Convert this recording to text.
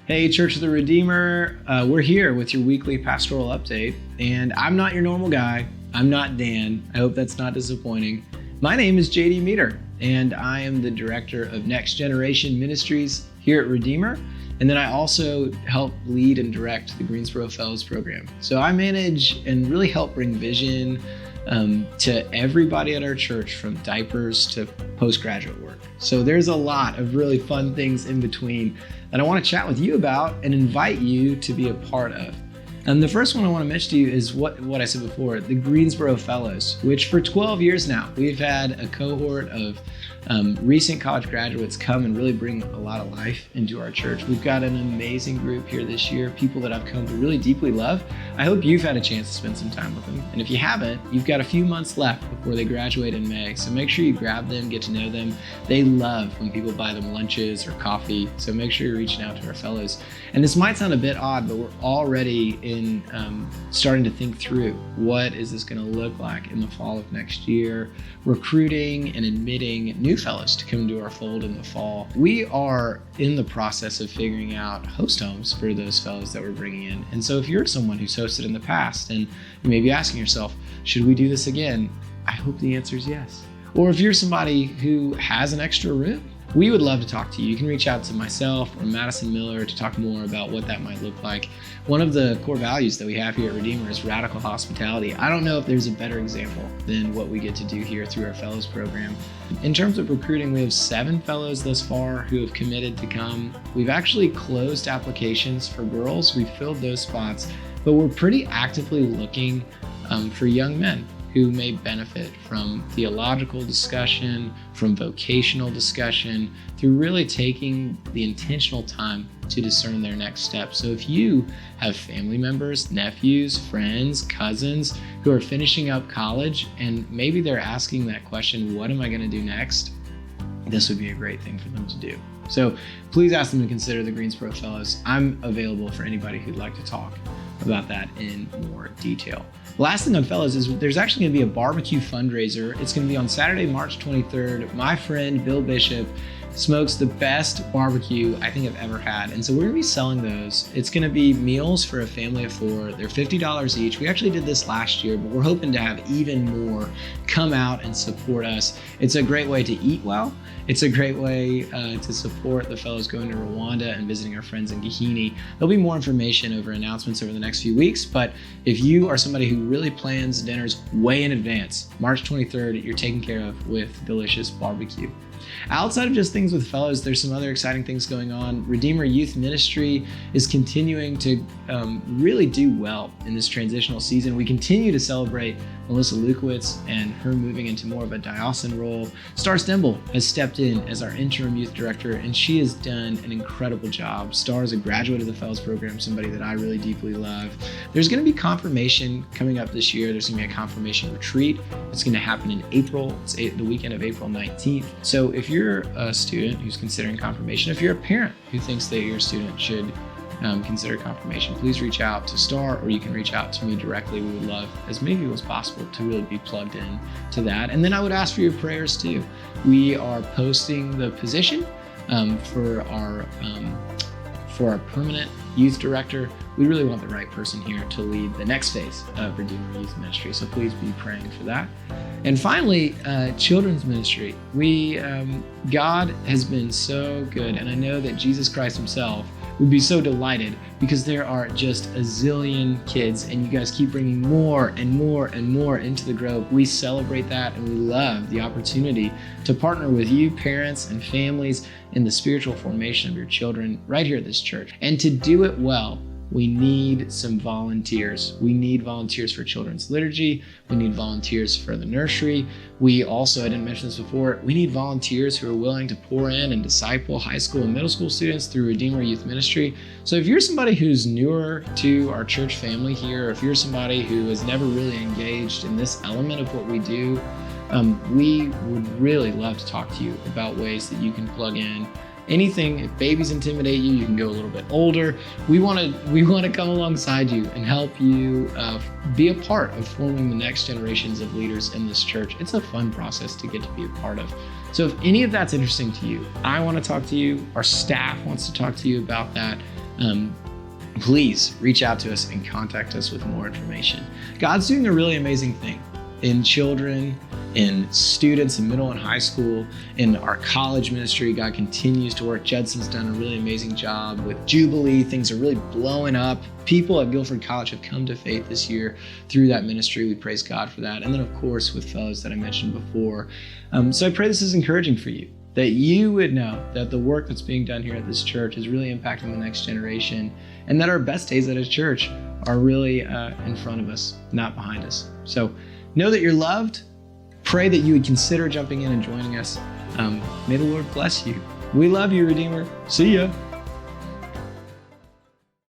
Hey, Church of the Redeemer, we're here with your weekly pastoral update, and I'm not your normal guy. I'm not Dan. I hope that's not disappointing. My name is JD Meeder, and I am the director of Next Generation Ministries here at Redeemer, and then I also help lead and direct the Greensboro Fellows program. So I manage and really help bring vision to everybody at our church, from diapers to postgraduate work. So there's a lot of really fun things in between that I want to chat with you about and invite you to be a part of. And the first one I want to mention to you is what I said before, the Greensboro Fellows, which for 12 years now, we've had a cohort of recent college graduates come and really bring a lot of life into our church. We've got an amazing group here this year, people that I've come to really deeply love. I hope you've had a chance to spend some time with them. And if you haven't, you've got a few months left before they graduate in May. So make sure you grab them, get to know them. They love when people buy them lunches or coffee. So make sure you're reaching out to our fellows. And this might sound a bit odd, but we're already in starting to think through what is this going to look like in the fall of next year, recruiting and admitting new fellows to come into our fold in the fall. We are in the process of figuring out host homes for those fellows that we're bringing in. And so if you're someone who's hosted in the past and you may be asking yourself, should we do this again? I hope the answer is yes. Or if you're somebody who has an extra room, we would love to talk to you. You can reach out to myself or Madison Miller to talk more about what that might look like. One of the core values that we have here at Redeemer is radical hospitality. I don't know if there's a better example than what we get to do here through our fellows program. In terms of recruiting, we have 7 fellows thus far who have committed to come. We've actually closed applications for girls. We've filled those spots, but we're pretty actively looking for young men who may benefit from theological discussion, from vocational discussion, through really taking the intentional time to discern their next step. So if you have family members, nephews, friends, cousins who are finishing up college and maybe they're asking that question, what am I going to do next? This would be a great thing for them to do. So please ask them to consider the Greensboro Fellows. I'm available for anybody who'd like to talk about that in more detail. Last thing on Fellows is there's actually going to be a barbecue fundraiser. It's going to be on Saturday, March 23rd. My friend Bill Bishop smokes the best barbecue I think I've ever had. And so we're going to be selling those. It's going to be meals for a family of 4. They're $50 each. We actually did this last year, but we're hoping to have even more come out and support us. It's a great way to eat well. It's a great way to support the fellows going to Rwanda and visiting our friends in Gahini. There'll be more information over announcements over the next few weeks, but if you are somebody who really plans dinners way in advance, March 23rd, you're taken care of with delicious barbecue. Outside of just things with fellows, there's some other exciting things going on. Redeemer Youth Ministry is continuing to really do well in this transitional season. We continue to celebrate Melissa Lukowitz and her moving into more of a diocesan role. Star Stemble has stepped in as our interim youth director, and she has done an incredible job. Star is a graduate of the Fellows program, somebody that I really deeply love. There's going to be confirmation coming up this year. There's going to be a confirmation retreat. It's going to happen in April. It's the weekend of April 19th. So if you're a student who's considering confirmation, if you're a parent who thinks that your student should consider confirmation, please reach out to Star, or you can reach out to me directly. We would love as many people as possible to really be plugged in to that. And then I would ask for your prayers too. We are posting the position for our permanent youth director. We really want the right person here to lead the next phase of Redeemer Youth Ministry. So please be praying for that. And finally, children's ministry. God has been so good, and I know that Jesus Christ himself would be so delighted because there are just a zillion kids and you guys keep bringing more and more and more into the grove. We celebrate that, and we love the opportunity to partner with you, parents and families, in the spiritual formation of your children right here at this church. And to do it well, we need some volunteers. We need volunteers for children's liturgy. We need volunteers for the nursery. We also, I didn't mention this before, we need volunteers who are willing to pour in and disciple high school and middle school students through Redeemer Youth Ministry. So if you're somebody who's newer to our church family here, or if you're somebody who has never really engaged in this element of what we do, we would really love to talk to you about ways that you can plug in. Anything, if babies intimidate you, you can go a little bit older. We want to come alongside you and help you be a part of forming the next generations of leaders in this church. It's a fun process to get to be a part of. So if any of that's interesting to you, I want to talk to you. Our staff wants to talk to you about that. please reach out to us and contact us with more information. God's doing a really amazing thing in children, in students in middle and high school, in our college ministry. God continues to work. Judson's done a really amazing job with Jubilee. Things are really blowing up. People at Guilford College have come to faith this year through that ministry. We praise God for that. And then, of course, with fellows that I mentioned before. So I pray this is encouraging for you, that you would know that the work that's being done here at this church is really impacting the next generation, and that our best days at a church are really in front of us, not behind us. So know that you're loved. Pray that you would consider jumping in and joining us. May the Lord bless you. We love you, Redeemer. See ya.